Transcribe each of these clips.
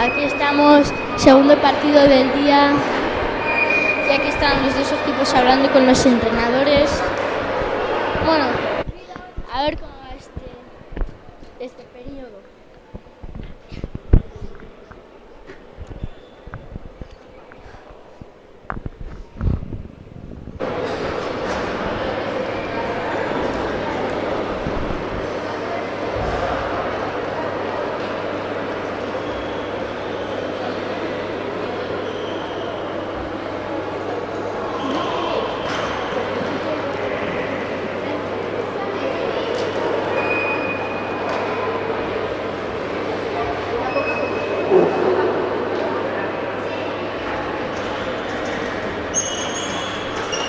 Aquí estamos, segundo partido del día. Y aquí están los dos equipos hablando con los entrenadores. Bueno, a ver cómo va este periodo.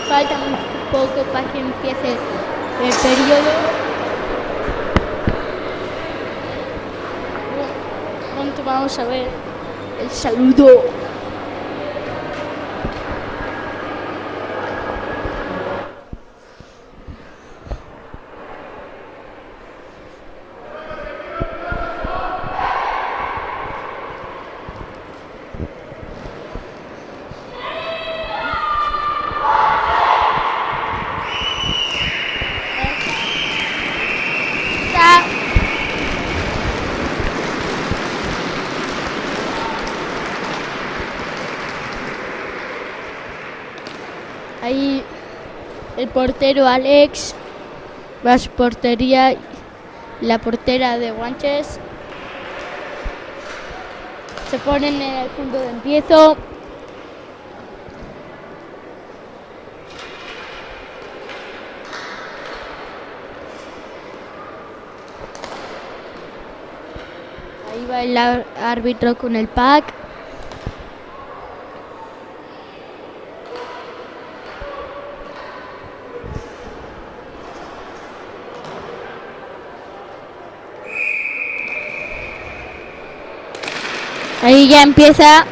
Falta un poco para que empiece el periodo. Pronto vamos a ver el saludo. Ahí el portero Alex va a su portería, la portera de Guanches. Se ponen en el punto de empiezo. Ahí va el árbitro con el pack. Ahí ya empieza.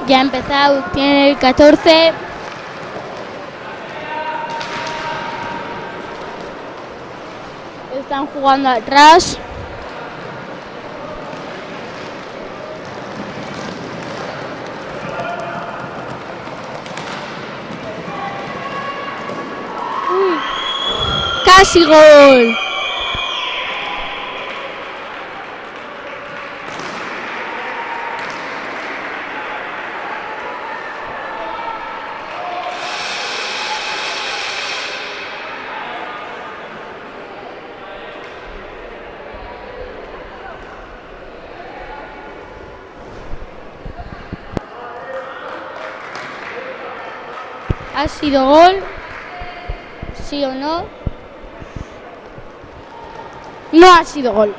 Ya ha empezado, tiene el 14. Están jugando atrás. ¡Uy! ¡Casi gol! ¿Ha sido gol? ¿Sí o no? No ha sido gol.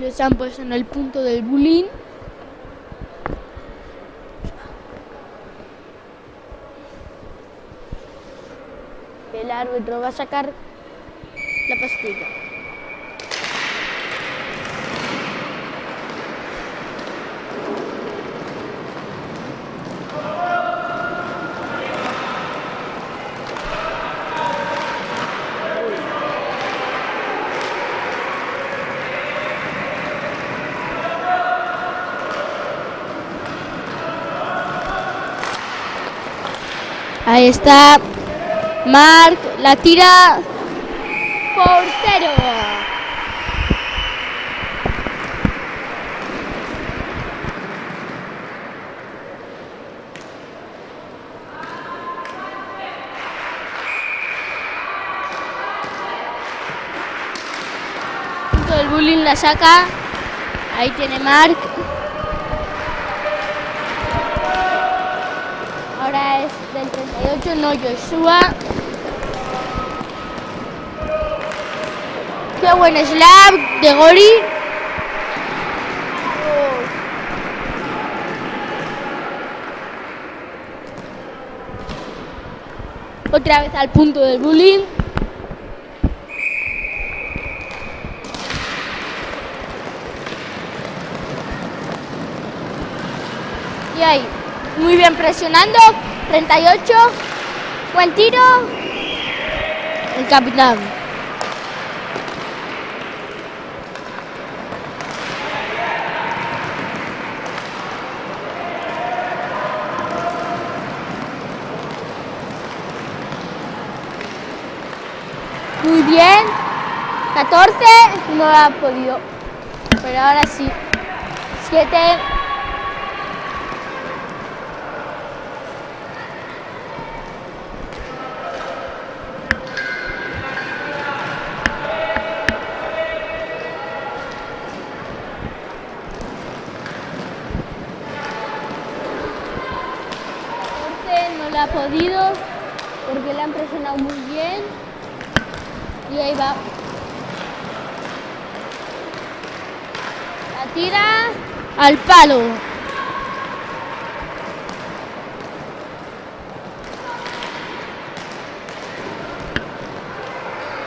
Ya se han puesto en el punto del bullying. El árbitro va a sacar la pastilla. Ahí está. Marc, la tira. Portero. Punto del bullying la saca. Ahí tiene Marc. Ahora es del 38, no Joshua. Qué buen slap de Gori. Otra vez al punto del bullying. ahí. Muy bien presionando. 38. Buen tiro. El capitán. Muy bien. 14. No lo ha podido. Pero ahora sí. 7. No lo ha podido porque le han presionado muy bien. Y ahí va. La tira al palo.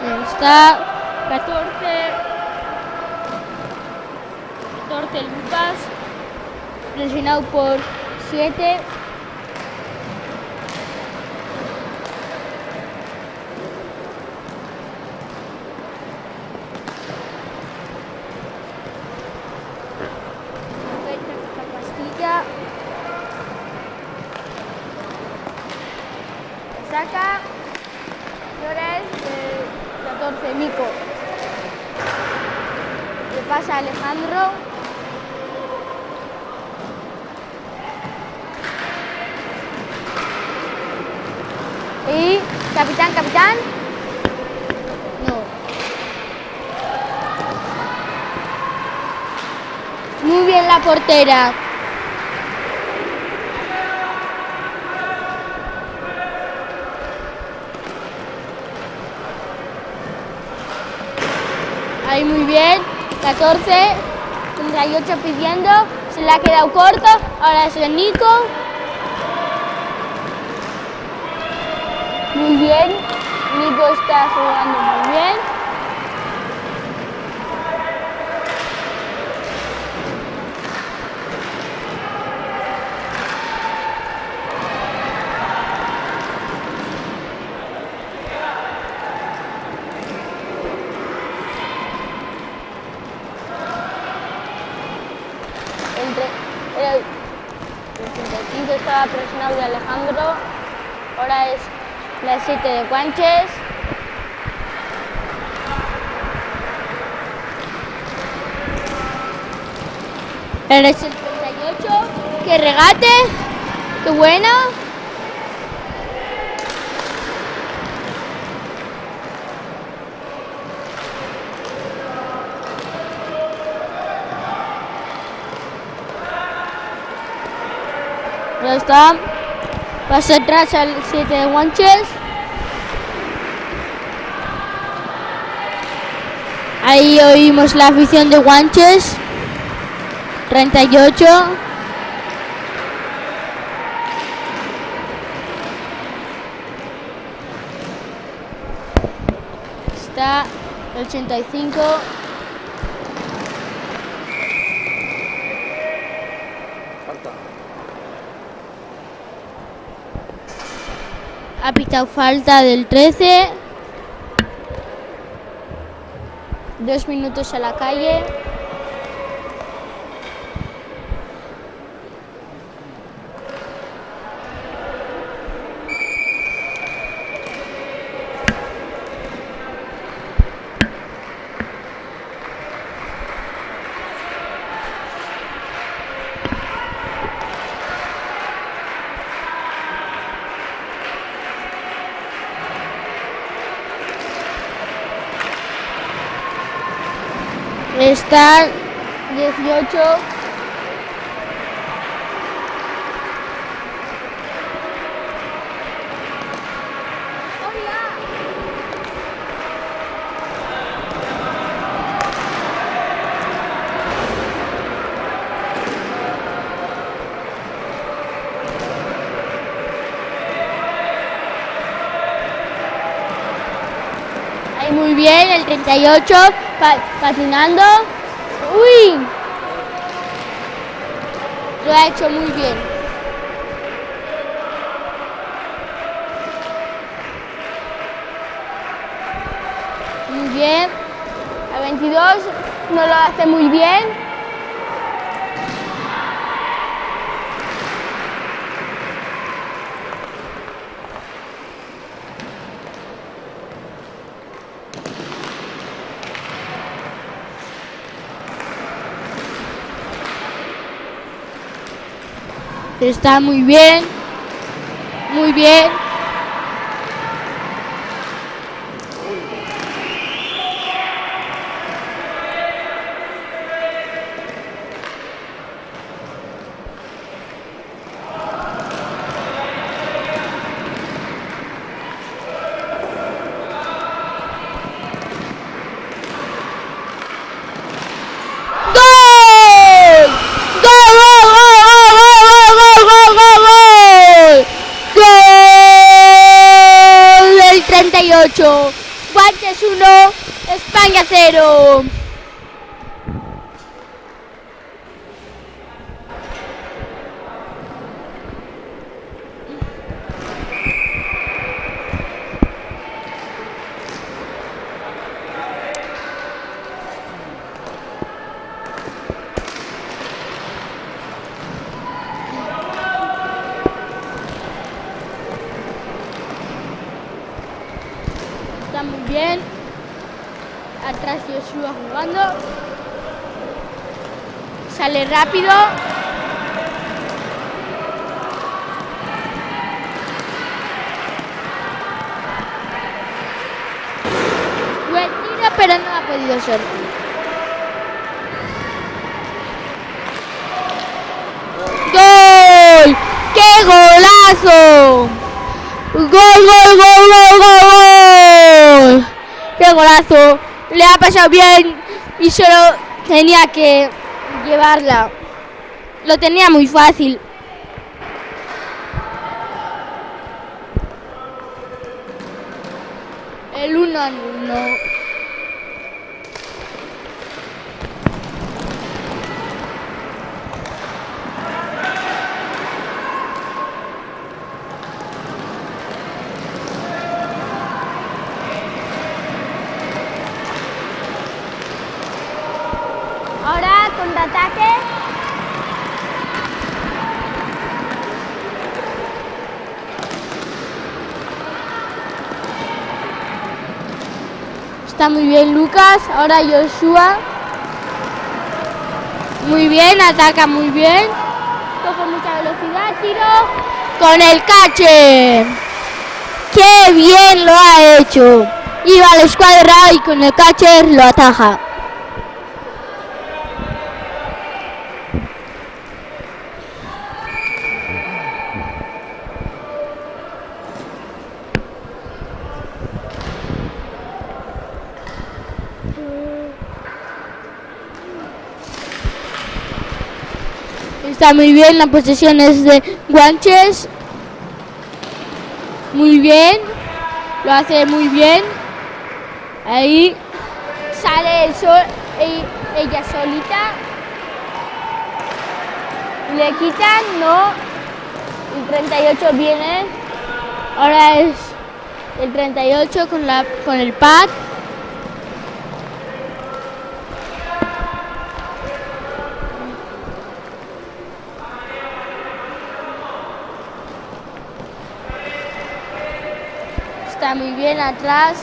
Ahí está. 14 Lucas. Presionado por 7. Saca. Y ahora es 14 Nico. Le pasa a Alejandro. Y capitán. No. Muy bien la portera. Ahí muy bien. 14. 38 pidiendo. Se le ha quedado corto. Ahora es el Nico. Muy bien. Nico está jugando muy bien. El 35 estaba presionado de Alejandro. Ahora es la 7 de Guanches. El 78. ¡Qué regate! ¡Qué bueno! Ya está. Pasa atrás al 7 de Guanches. Ahí oímos la afición de Guanches. 38. Está el 85. Ha pitado falta del 13. 2 minutos a la calle. Está 18. Ahí muy bien, el 38, patinando. ¡Uy! Lo ha hecho muy bien. bien. El 22 no lo hace muy bien. Está muy bien. Muy bien. Guanches 1, España 0. Está muy bien. Atrás Joshua jugando. Sale rápido. Buen tiro, pero no ha podido ser. ¡Gol! ¡Qué golazo! ¡Gol, gol, gol, gol, gol, gol! ¡Qué golazo! Le ha pasado bien y solo tenía que llevarla. Lo tenía muy fácil. El 1-1. Ahora contraataque. Está muy bien Lucas. Ahora Joshua. Muy bien, ataca muy bien. Coge mucha velocidad, tiro con el catcher. ¡Qué bien lo ha hecho! Iba a la escuadra y con el catcher lo ataja. Está muy bien, la posesión es de Guanches. Muy bien, lo hace muy bien. Ahí sale ella solita. Le quitan, no. El 38 viene. Ahora es el 38 con el pad. Está muy bien atrás.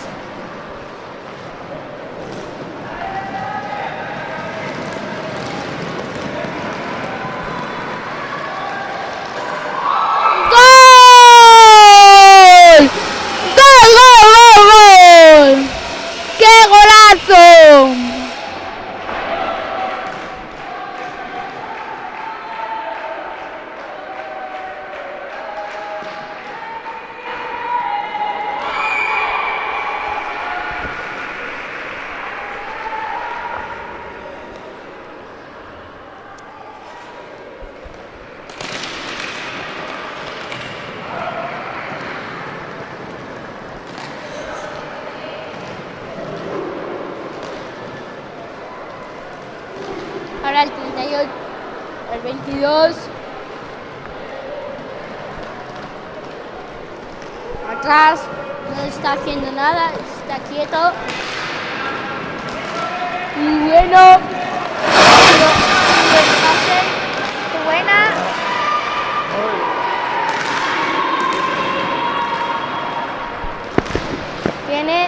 ¡Gol! ¡Gol, gol, gol, gol! ¡Qué golazo! Ahora el 38, el 22. Atrás, no está haciendo nada, está quieto. Muy bueno. Buen pase. Qué buena. Tiene.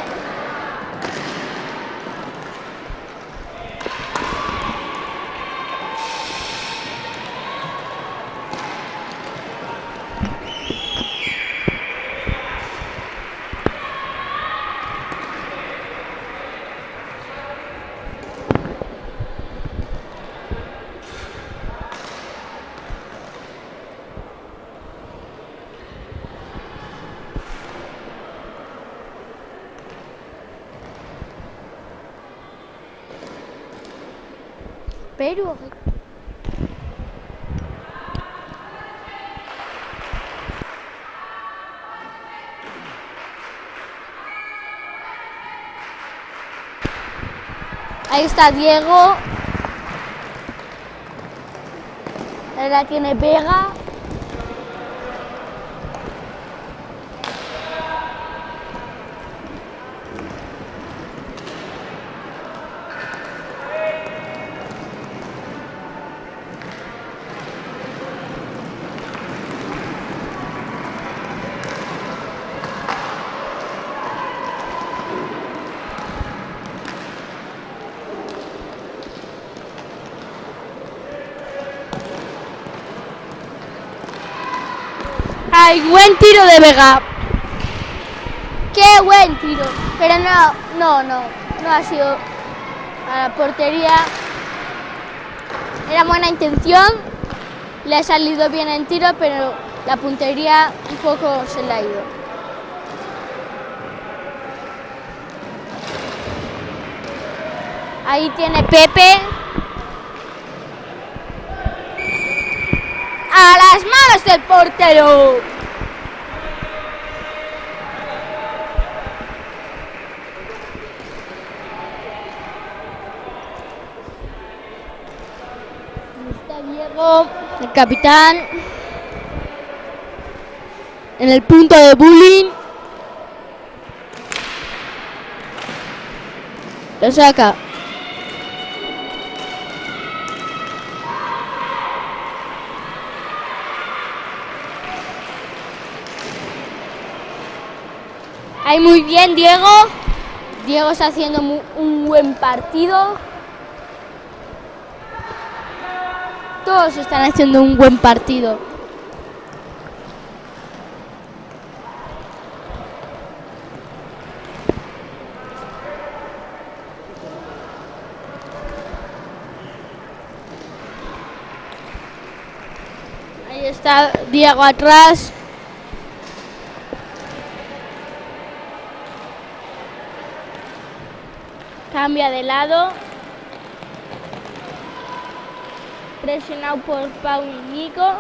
Pero. Ahí está Diego. Ahora tiene Vega. ¡Ay, buen tiro de Vega! ¡Qué buen tiro! Pero no ha sido a la portería. Era buena intención, le ha salido bien el tiro, pero la puntería un poco se le ha ido. Ahí tiene Pepe. A las manos del portero. Está Diego, el capitán, en el punto de bullying. Lo saca. Ahí muy bien Diego. Diego está haciendo un buen partido. Todos están haciendo un buen partido. Ahí está Diego atrás. Cambia de lado. Presionado por Pau y Nico.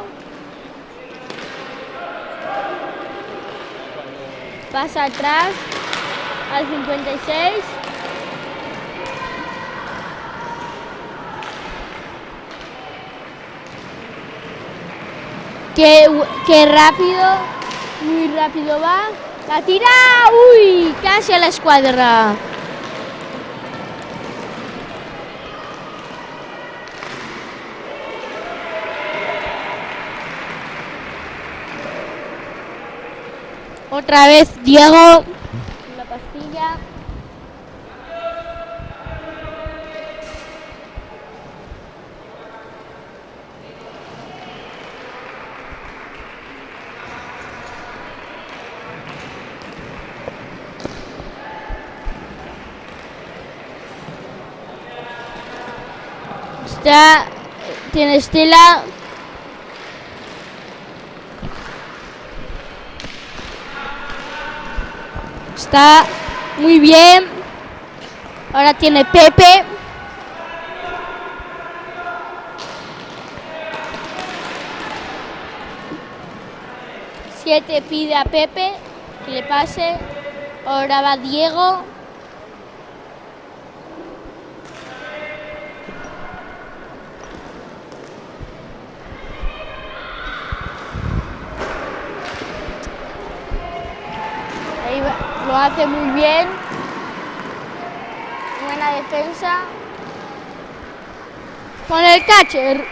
Pasa atrás al 56. Qué rápido, muy rápido va. La tira, uy, casi a la escuadra. Otra vez Diego, la pastilla. Tiene Estela. Está muy bien. Ahora tiene Pepe. Siete pide a Pepe que le pase. Ahora va Diego. Ahí va, lo hace muy bien. Buena defensa. Con el catcher.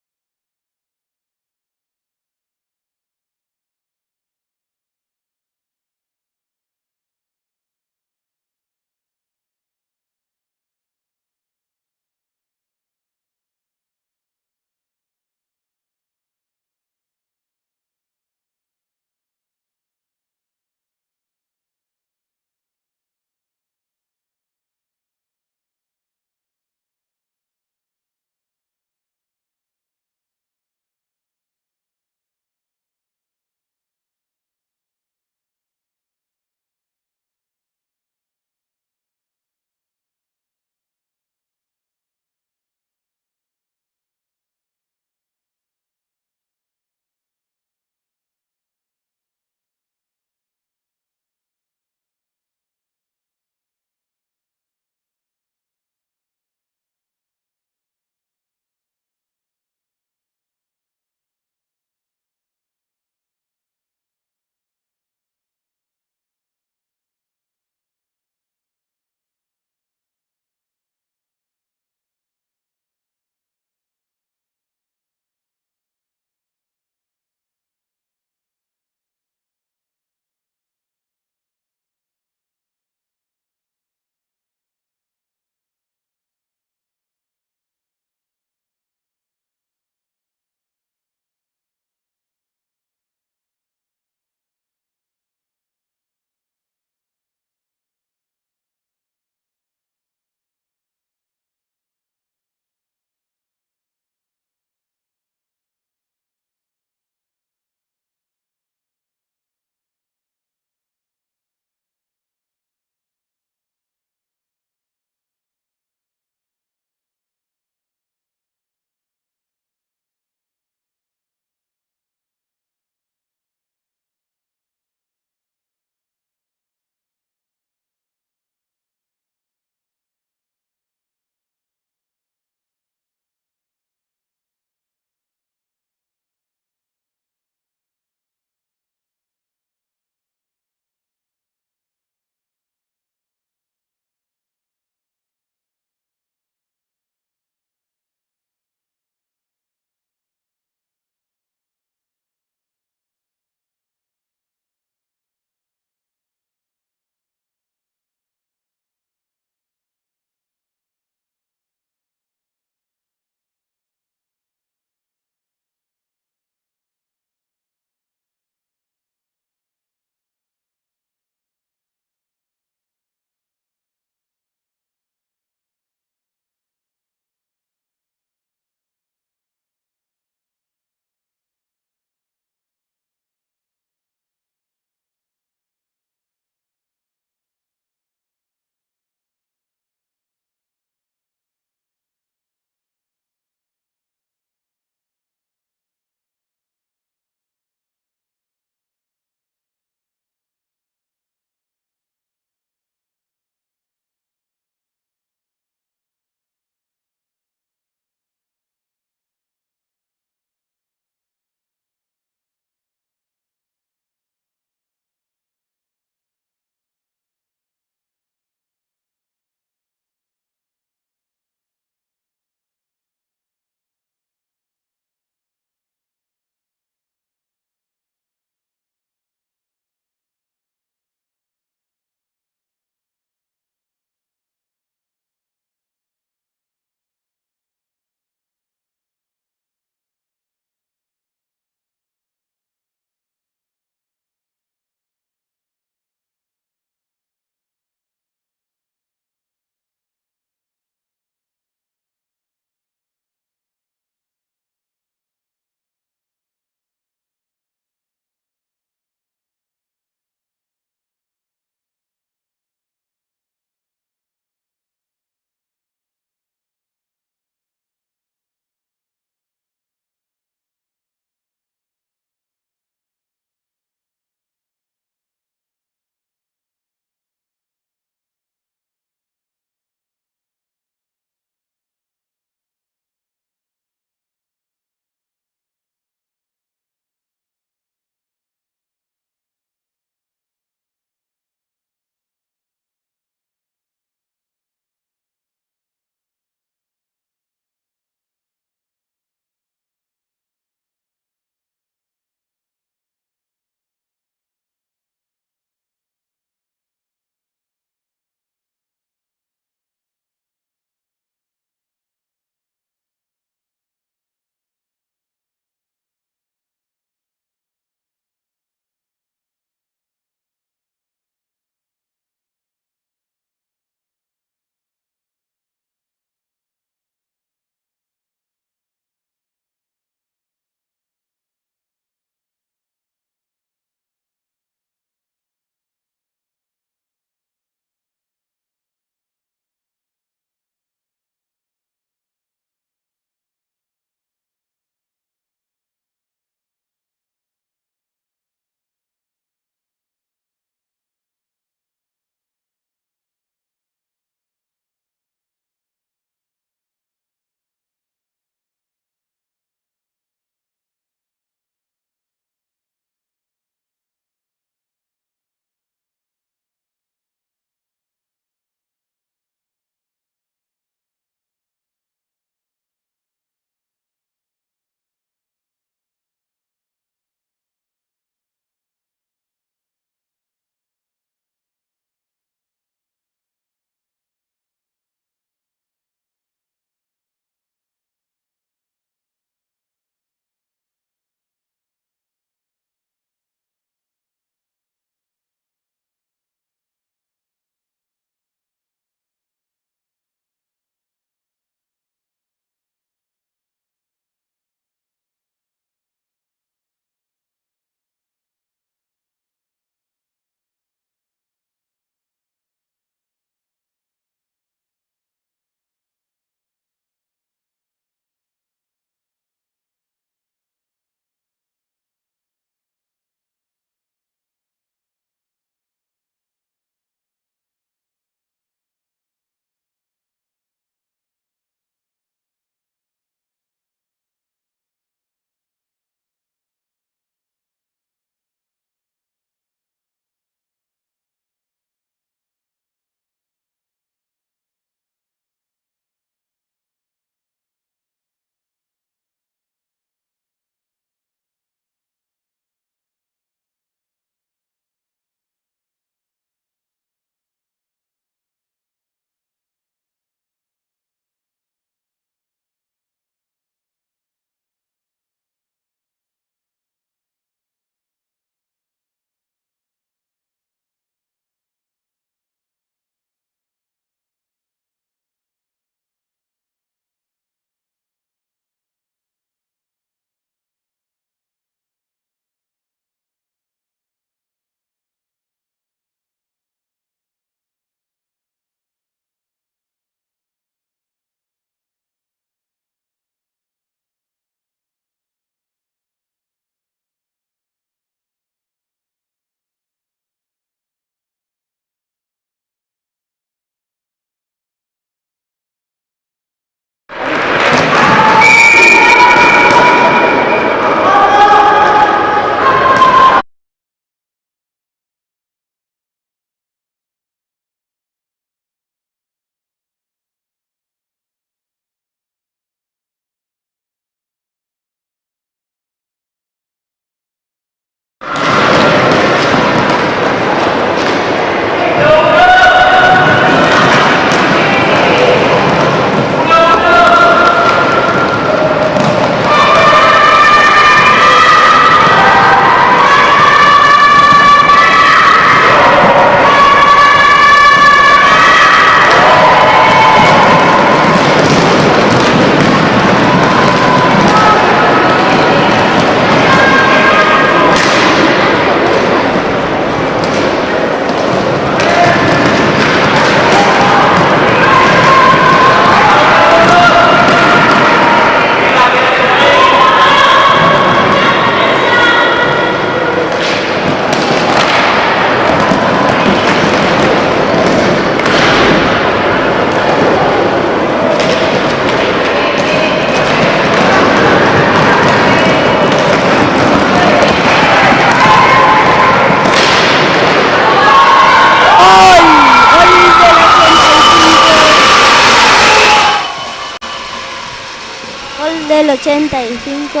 del 85.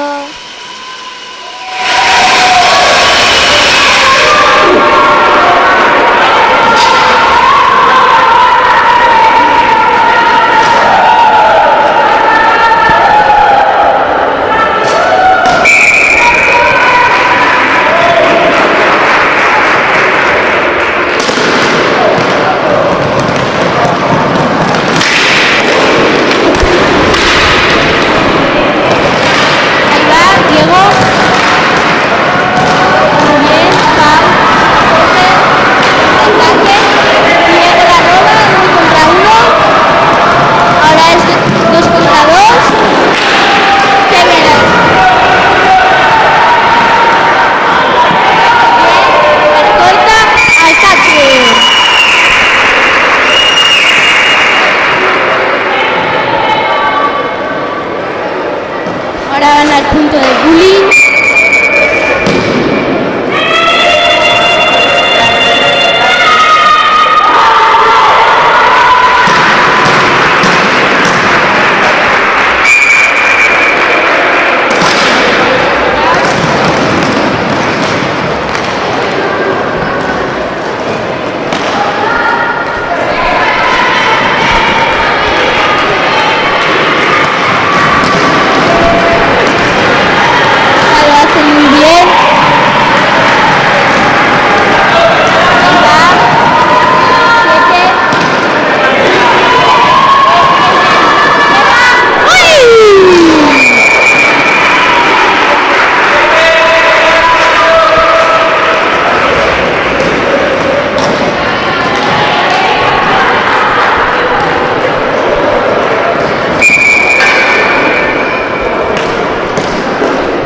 Ahora van al punto de bullying.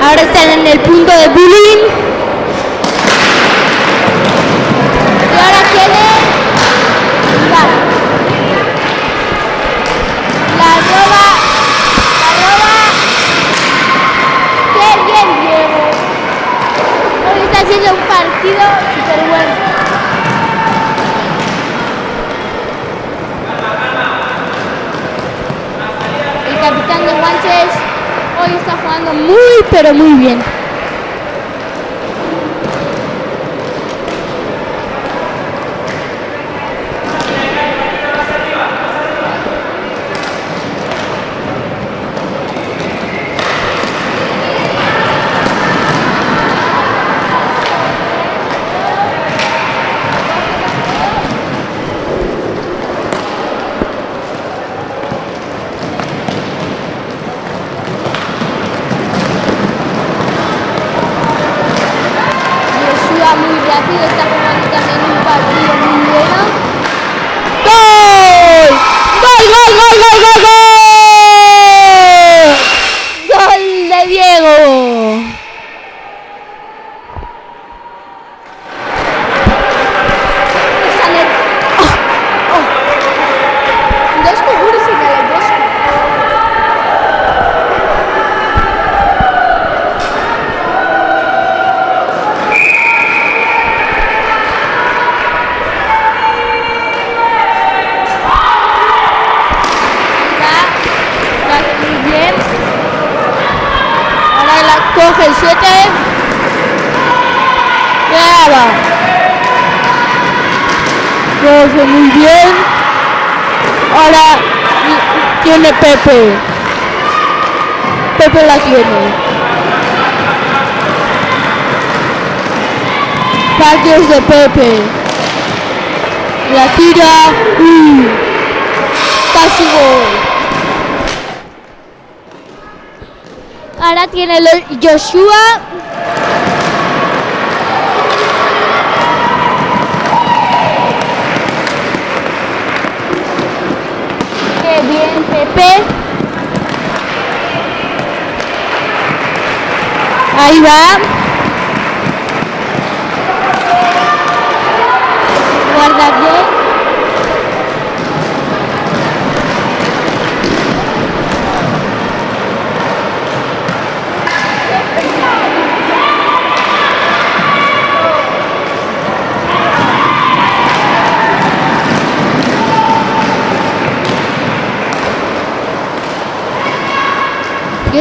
Ahora están en el punto de bullying. Y ahora tiene la roba. ¡Qué bien, Diego! Hoy está haciendo un partido súper bueno. El capitán de Guanches hoy está jugando muy, pero muy bien. Muy rápido, está jugando también un partido muy bueno. ¡Gol! ¡Gol, gol, gol, gol, gol, gol! ¡Gol de Diego! Dos figuras y de los dos. Coge el 7. Graba. Coge muy bien. Ahora tiene Pepe. Pepe la tiene. Pases de Pepe. La tira. Casi gol. Ahora tiene Joshua. Qué bien, Pepe. Ahí va. Guarda bien.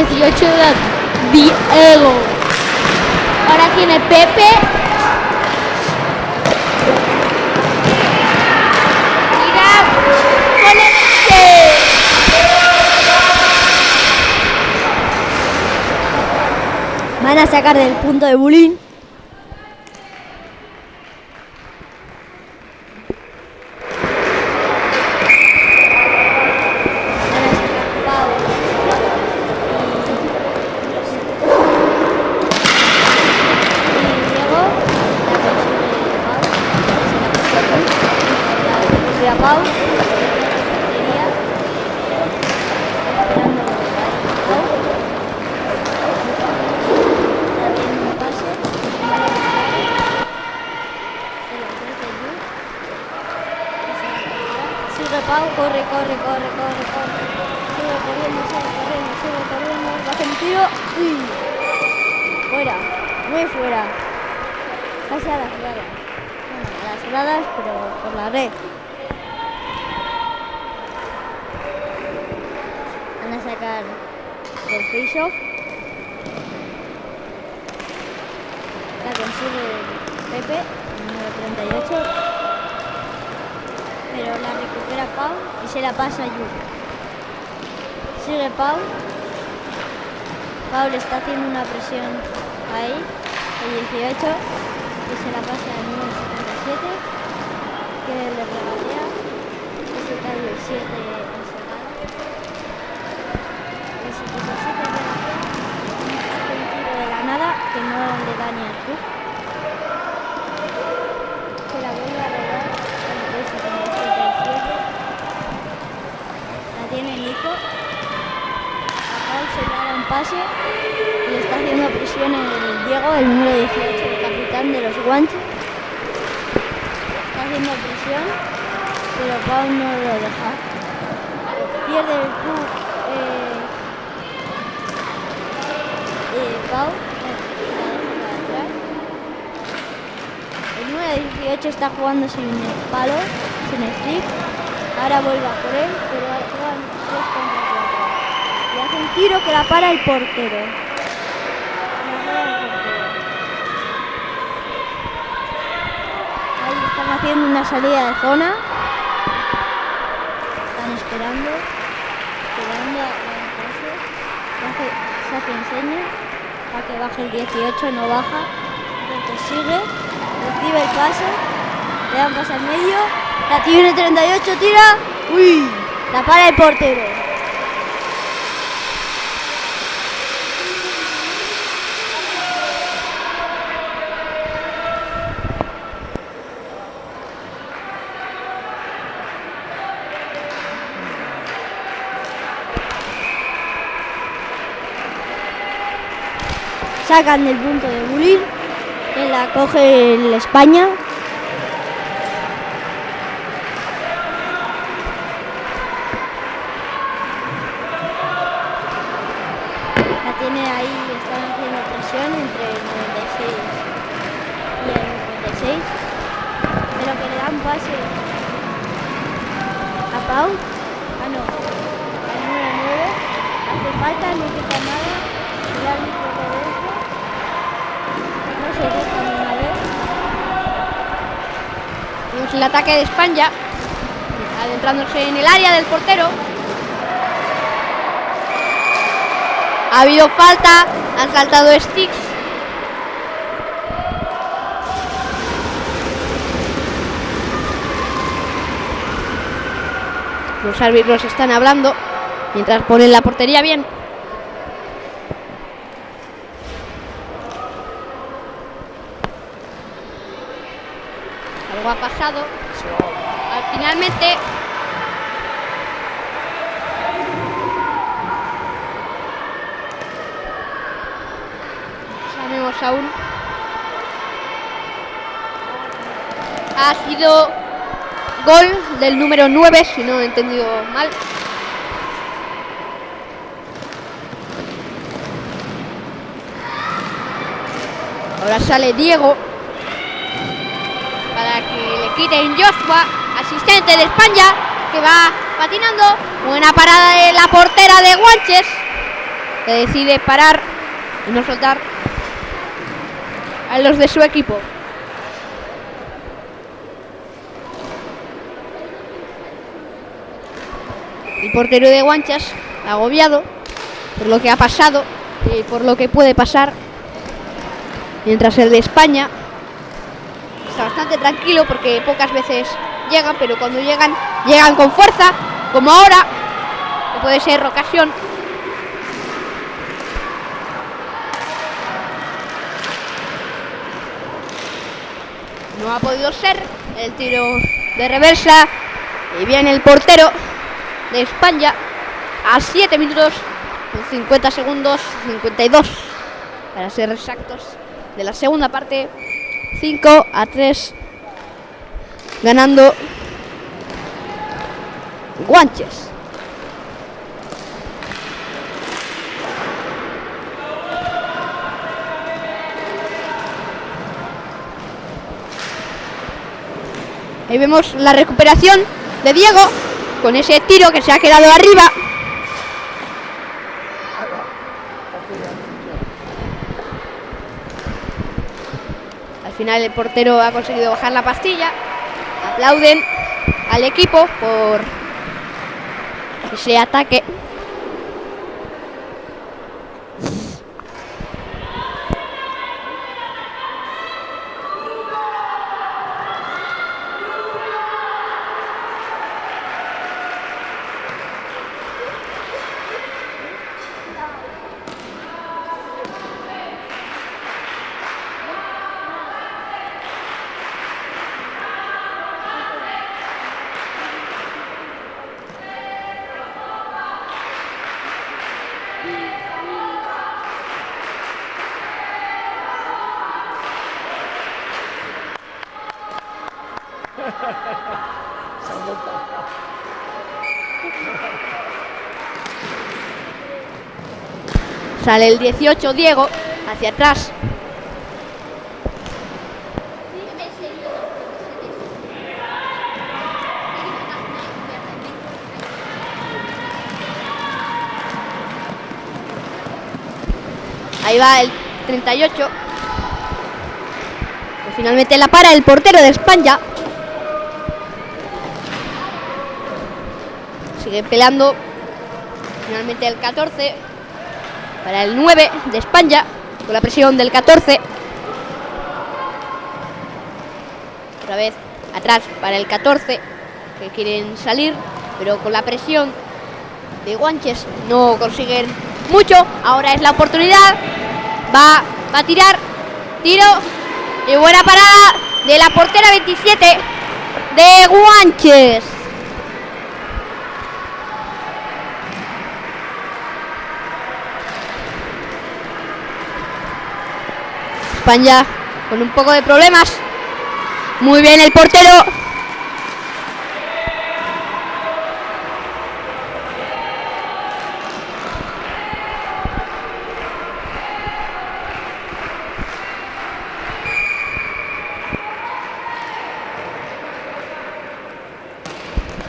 18 de Diego. Ahora tiene Pepe. Mira, con este. Van a sacar del punto de bullying. Pau, sigue Pau, corre. Sigue corriendo, va a hacer un tiro. ¡Uy! Fuera, muy fuera. Casi a las gradas. Bueno, a las gradas, pero por la red. Van a sacar del face-off. La consigue Pepe, el número 38. Pero la recupera Pau y se la pasa a Yu. Sigue Pau. Pau le está haciendo una presión ahí, el 18, que se la pasa al número 77, que le regatea, que se cae el 7 enseguida. El 77 regatea, hace un tiro de la nada que no le da ni al club. Se la vuelve a robar el 77. La tiene Nico. Se le da un pase y le está haciendo presión el Diego, el número 18, el capitán de los guanches. Está haciendo presión, pero Pau no lo deja. Pierde el club Pau, la deja para atrás. El número 18 está jugando sin palo, sin strip. Ahora vuelve a por él, pero juegan 3 contra 4. Y hace un tiro que la para el portero. Ahí están haciendo una salida de zona. Están esperando a que se hace enseña para que baje el 18, no baja. Entonces sigue, recibe el pase, le dan pase al medio, la tiene 38, tira, uy, la para el portero. Sacan del punto de bullying, que la coge el España. La tiene ahí, están haciendo presión entre el 96 y el 56. Pero que le dan pase a Pau. Ah, no, al número 9. Hace falta, no quita nada. El árbitro lo deja. No se deja ni una vez. Vemos el ataque de España, adentrándose en el área del portero. Ha habido falta, han saltado sticks. Los árbitros están hablando mientras ponen la portería bien. Algo ha pasado. Finalmente sabemos aún. Ha sido gol del número 9, si no he entendido mal. Ahora sale Diego para que le quiten Joshua, asistente de España, que va patinando. Buena parada de la portera de Guanches. que decide parar y no soltar a los de su equipo. El portero de Guanches, agobiado por lo que ha pasado y por lo que puede pasar, mientras el de España está bastante tranquilo porque pocas veces llegan, pero cuando llegan con fuerza, como ahora, que puede ser ocasión. No ha podido ser el tiro de reversa y viene el portero de España a 7 minutos con 50 segundos, 52 para ser exactos, de la segunda parte. 5-3 ganando Guanches. Ahí vemos la recuperación de Diego con ese tiro que se ha quedado arriba. Al final el portero ha conseguido bajar la pastilla. Aplauden al equipo por ese ataque. Sale el 18, Diego, hacia atrás. Ahí va el 38. Que finalmente la para el portero de España. Sigue peleando. Finalmente el 14. Para el 9 de España. Con la presión del 14. Otra vez atrás para el 14. Que quieren salir. Pero con la presión de Guanches no consiguen mucho. Ahora es la oportunidad. Va a tirar. Tiro. Y buena parada de la portera 27 de Guanches. España con un poco de problemas. Muy bien el portero.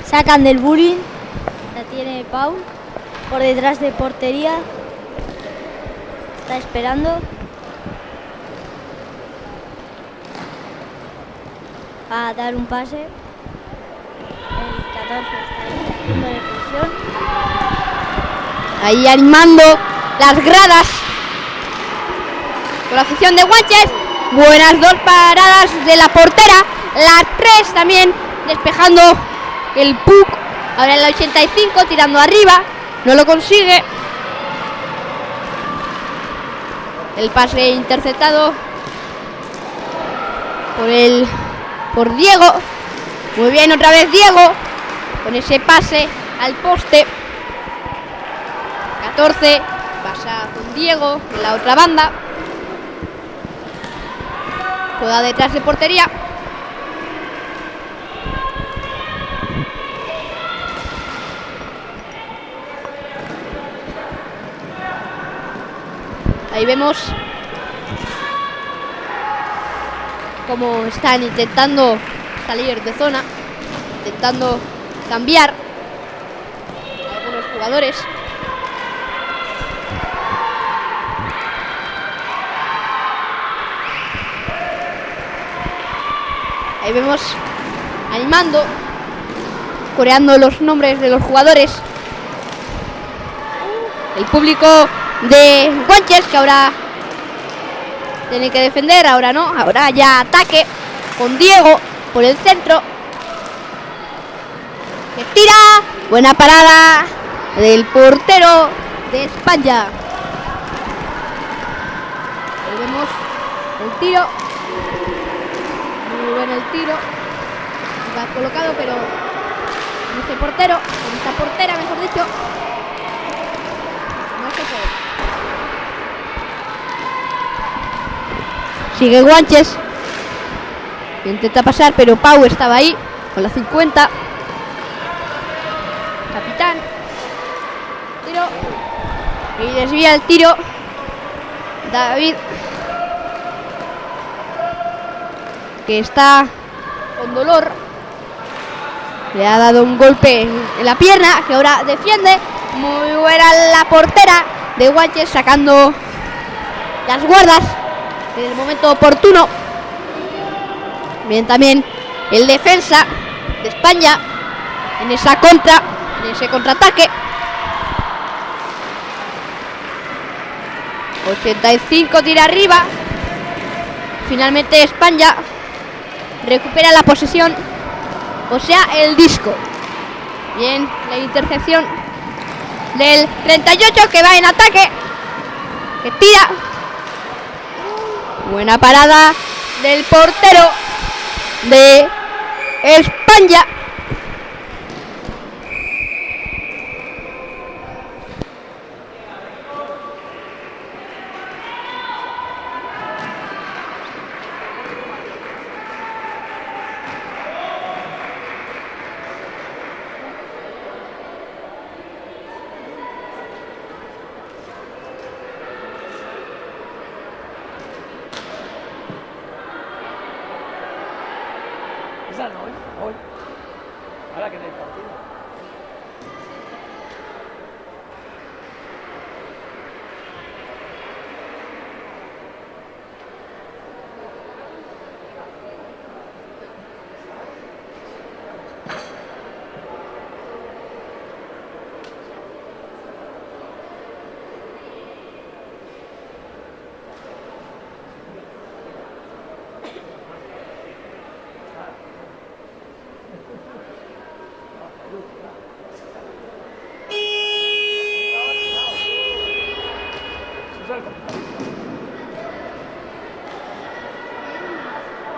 Sacan del bullying. La tiene Pau. Por detrás de portería. Está esperando. A dar un pase. El 14 está ahí haciendo de presión. Ahí animando las gradas con la afición de Guanches. Buenas dos paradas de la portera. La 3 también despejando el puck. Ahora en la 85 tirando arriba. No lo consigue. El pase interceptado por Diego. Muy bien, otra vez Diego con ese pase al poste. 14 pasa con Diego en la otra banda. Juega detrás de portería. Ahí vemos cómo están intentando salir de zona, intentando cambiar a algunos jugadores. Ahí vemos animando, coreando los nombres de los jugadores. El público de Guanches, que ahora tiene que defender, ahora no, ahora ya ataque con Diego por el centro. Que tira, buena parada del portero de España. Ahí vemos el tiro, muy bueno el tiro, está colocado, pero en este portero, en esta portera mejor dicho, no se puede. Sigue Guanches, intenta pasar, pero Pau estaba ahí con la 50. Capitán, tiro y desvía el tiro David, que está con dolor, le ha dado un golpe en la pierna, que ahora defiende. Muy buena la portera de Guanches, sacando las guardas en el momento oportuno. Bien también el defensa de España en esa contra, en ese contraataque. 85 tira arriba. Finalmente España recupera la posesión, o sea, el disco. Bien, la intercepción del 38, que va en ataque, que tira. Buena parada del portero de España. Esa no, hoy. Ahora que no hay partido.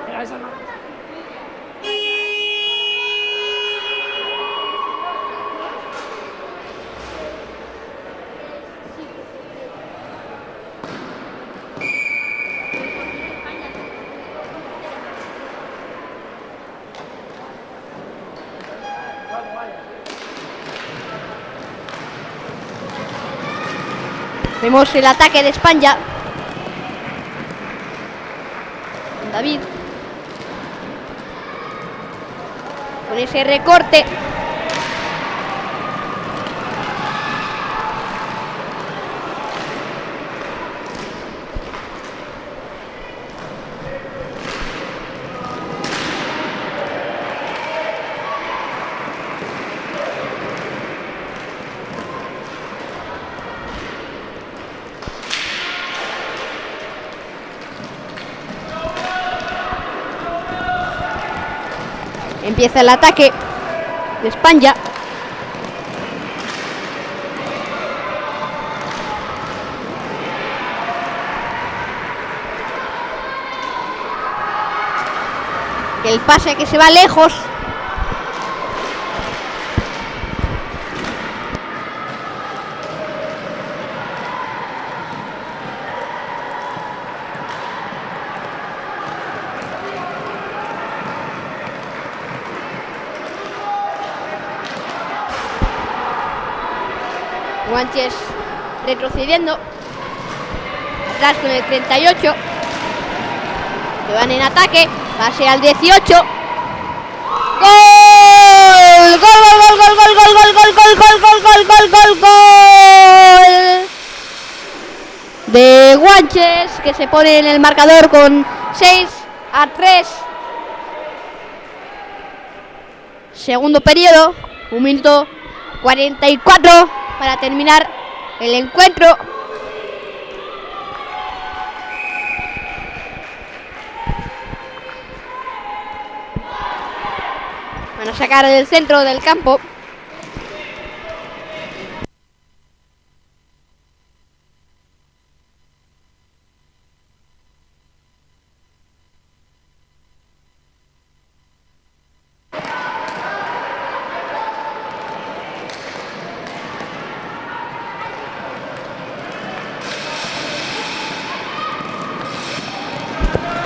Mira, esa no. Vemos el ataque de España. David, con ese recorte. Empieza el ataque de España. El pase que se va lejos. Guanches retrocediendo. Atrás con el 38. Que van en ataque. Pase al 18. ¡Gol! ¡Gol, gol, gol, gol, gol, gol, gol, gol, gol, gol, gol, gol, gol, gol! De Guanches, que se pone en el marcador con 6-3. segundo periodo. 1 minuto 44 para terminar el encuentro. Van a sacar del centro del campo.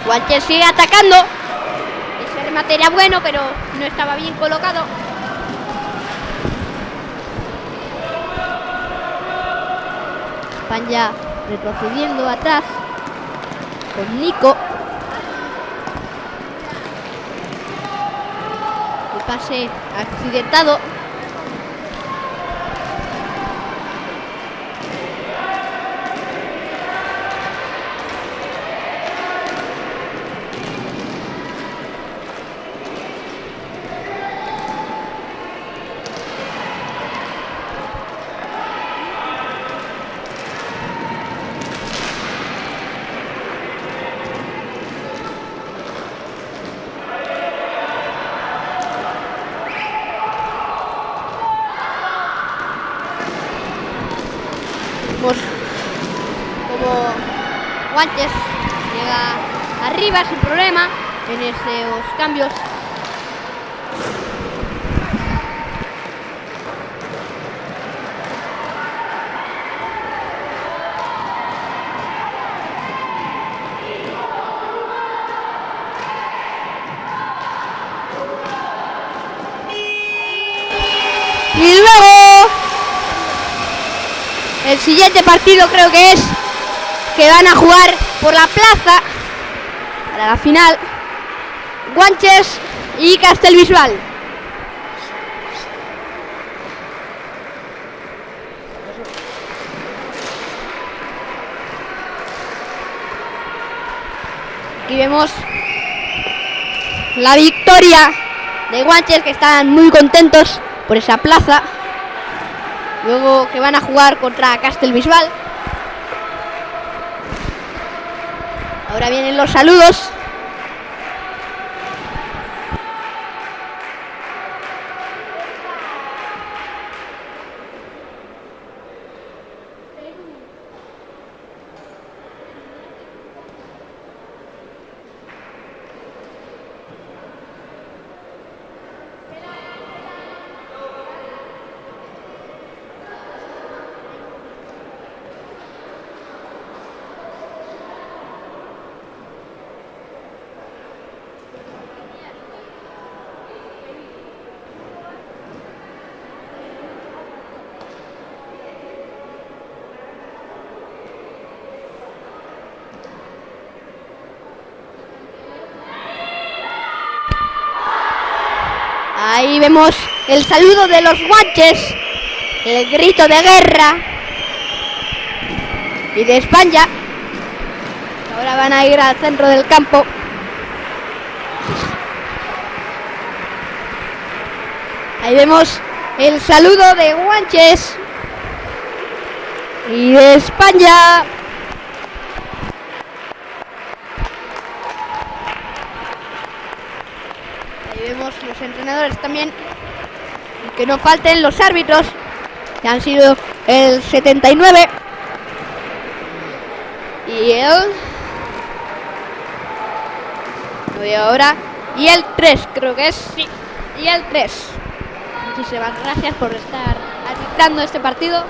Guanches sigue atacando. Ese remate era bueno, pero no estaba bien colocado. España retrocediendo atrás con Nico. El pase accidentado. Como Guanches llega arriba sin problema en esos cambios. Y luego el siguiente partido creo que es que van a jugar por la plaza para la final. Guanches y Castellbisbal. Aquí vemos la victoria de Guanches, que están muy contentos por esa plaza. Luego que van a jugar contra Castellbisbal. Ahora vienen los saludos. Ahí vemos el saludo de los Guanches, el grito de guerra y de España. Ahora van a ir al centro del campo. Ahí vemos el saludo de Guanches y de España. Vemos los entrenadores también, y que no falten los árbitros, que han sido el 79 y el no veo ahora, y el 3 creo que es, sí, y el 3. Muchísimas gracias por estar arbitrando este partido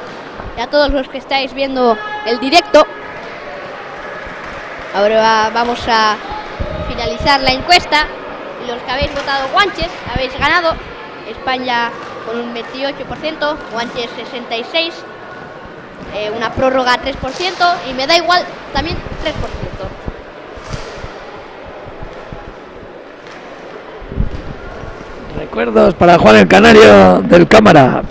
y a todos los que estáis viendo el directo. Ahora vamos a finalizar la encuesta. Los que habéis votado Guanches habéis ganado. España con un 28%, Guanches 66%, una prórroga 3% y me da igual también 3%. Recuerdos para Juan el Canario del Cámara.